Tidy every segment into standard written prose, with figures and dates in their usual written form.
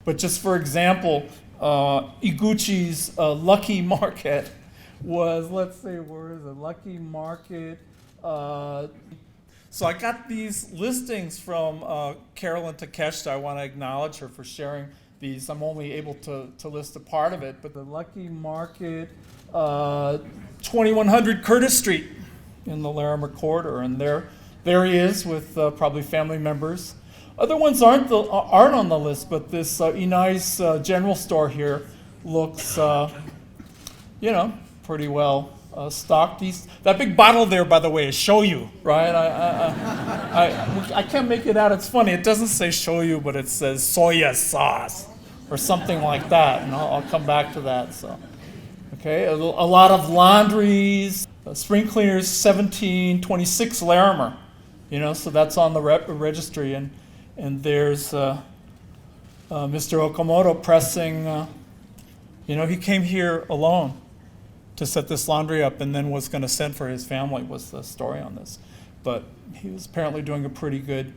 But just for example, Iguchi's Lucky Market was, let's see, where is it? Lucky Market. So I got these listings from Carolyn Takeshita. I want to acknowledge her for sharing these. I'm only able to list a part of it, but the Lucky Market, 2100 Curtis Street in the Larimer Corridor, and there he is with probably family members. Other ones aren't on the list, but this Inai's general store here looks, pretty well stocked. That big bottle there, by the way, is shoyu, right? I can't make it out. It's funny. It doesn't say shoyu, but it says soya sauce or something like that, and I'll come back to that. So, okay, a lot of laundries, spring cleaners, 1726 Larimer, so that's on the registry, and there's Mr. Okamoto pressing. He came here alone to set this laundry up, and then was going to send for his family, was the story on this. But he was apparently doing a pretty good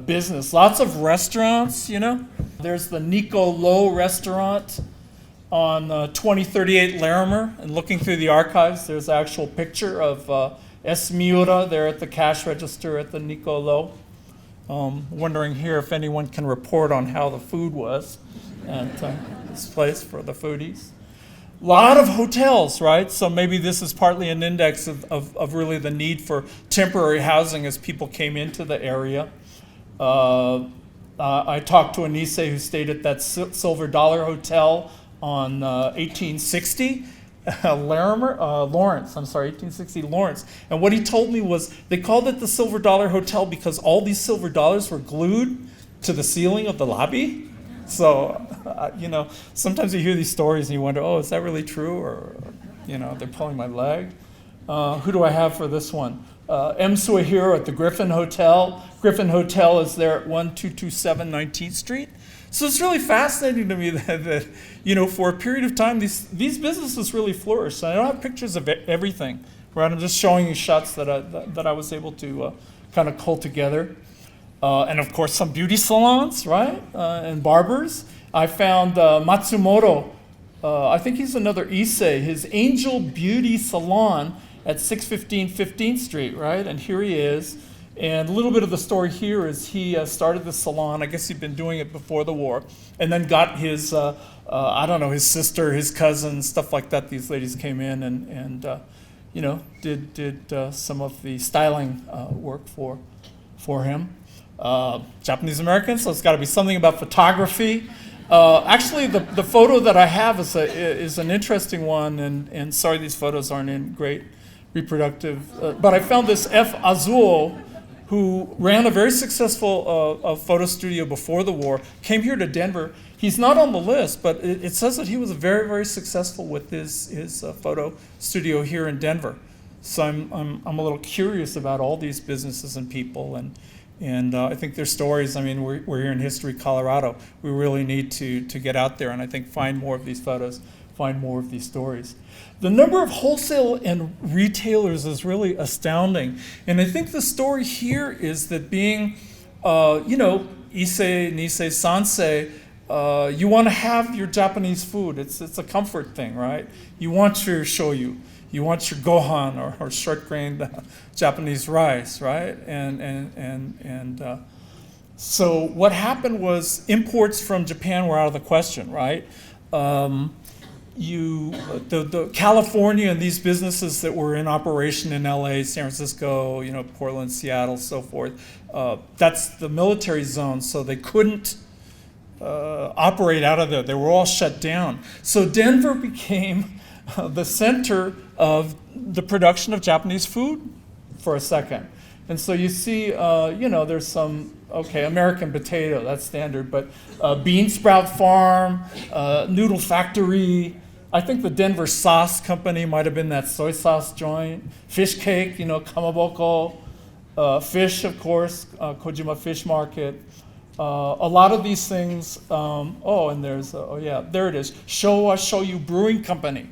business. Lots of restaurants, There's the Nico Low restaurant on 2038 Larimer, and looking through the archives, there's an actual picture of S. Miura there at the cash register at the Nico Low. Wondering here if anyone can report on how the food was at this place for the foodies. A lot of hotels, right? So maybe this is partly an index of really the need for temporary housing as people came into the area. I talked to a Nisei who stayed at that Silver Dollar Hotel on 1860. Lawrence, 1860 Lawrence. And what he told me was they called it the Silver Dollar Hotel because all these silver dollars were glued to the ceiling of the lobby. So, sometimes you hear these stories and you wonder, is that really true? Or, they're pulling my leg. Who do I have for this one? M. Suehiro at the Griffin Hotel. Griffin Hotel is there at 1227 19th Street. So it's really fascinating to me that for a period of time, these businesses really flourished. I don't have pictures of everything, right? I'm just showing you shots that I was able to kind of cull together. And of course, some beauty salons, right? And barbers. I found Matsumoto. I think he's another Issei. His Angel Beauty Salon at 615 15th Street, right? And here he is. And a little bit of the story here is he started the salon. I guess he'd been doing it before the war, and then got his, his sister, his cousin, stuff like that. These ladies came in and did some of the styling work for him. Japanese American, so it's got to be something about photography. Actually, the photo that I have is an interesting one, and sorry these photos aren't in great reproductive, but I found this F. Azuo, who ran a very successful photo studio before the war, came here to Denver. He's not on the list, but it says that he was very, very successful with his photo studio here in Denver. So I'm a little curious about all these businesses and people, and I think their stories. I mean, we're here in History, Colorado. We really need to get out there and I think find more of these photos, find more of these stories. The number of wholesale and retailers is really astounding. And I think the story here is that being, Issei, Nisei, Sansei, you want to have your Japanese food. It's a comfort thing, right? You want your shoyu. You want your gohan or short-grained Japanese rice, right? And so what happened was imports from Japan were out of the question, right? The California and these businesses that were in operation in LA, San Francisco, Portland, Seattle, so forth, that's the military zone, so they couldn't operate out of there. They were all shut down. So Denver became the center of the production of Japanese food for a second. And so you see, there's some, American potato, that's standard, but bean sprout farm, noodle factory. I think the Denver Sauce Company might have been that soy sauce joint. Fish cake, kamaboko. Fish, of course, Kojima Fish Market. A lot of these things, and there's, there it is. Showa Shoyu Brewing Company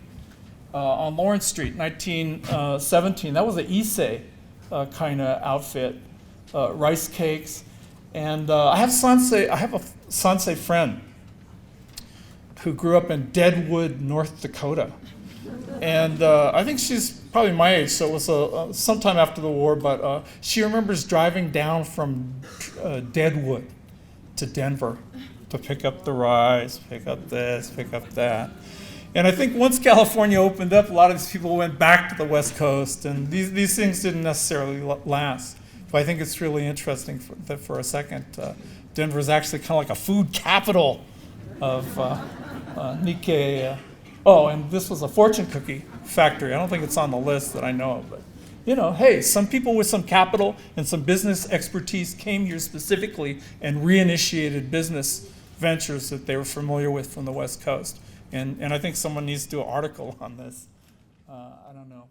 on Lawrence Street, 1917. That was an Issei kind of outfit. Rice cakes. And I have a Sansei friend who grew up in Deadwood, North Dakota. And I think she's probably my age, so it was sometime after the war, but she remembers driving down from Deadwood to Denver to pick up the rice, pick up this, pick up that. And I think once California opened up, a lot of these people went back to the West Coast, and these things didn't necessarily last. But I think it's really interesting that for a second, Denver is actually kind of like a food capital of Nikkei. Oh, and this was a fortune cookie factory. I don't think it's on the list that I know of, but hey, some people with some capital and some business expertise came here specifically and reinitiated business ventures that they were familiar with from the West Coast. And I think someone needs to do an article on this. I don't know.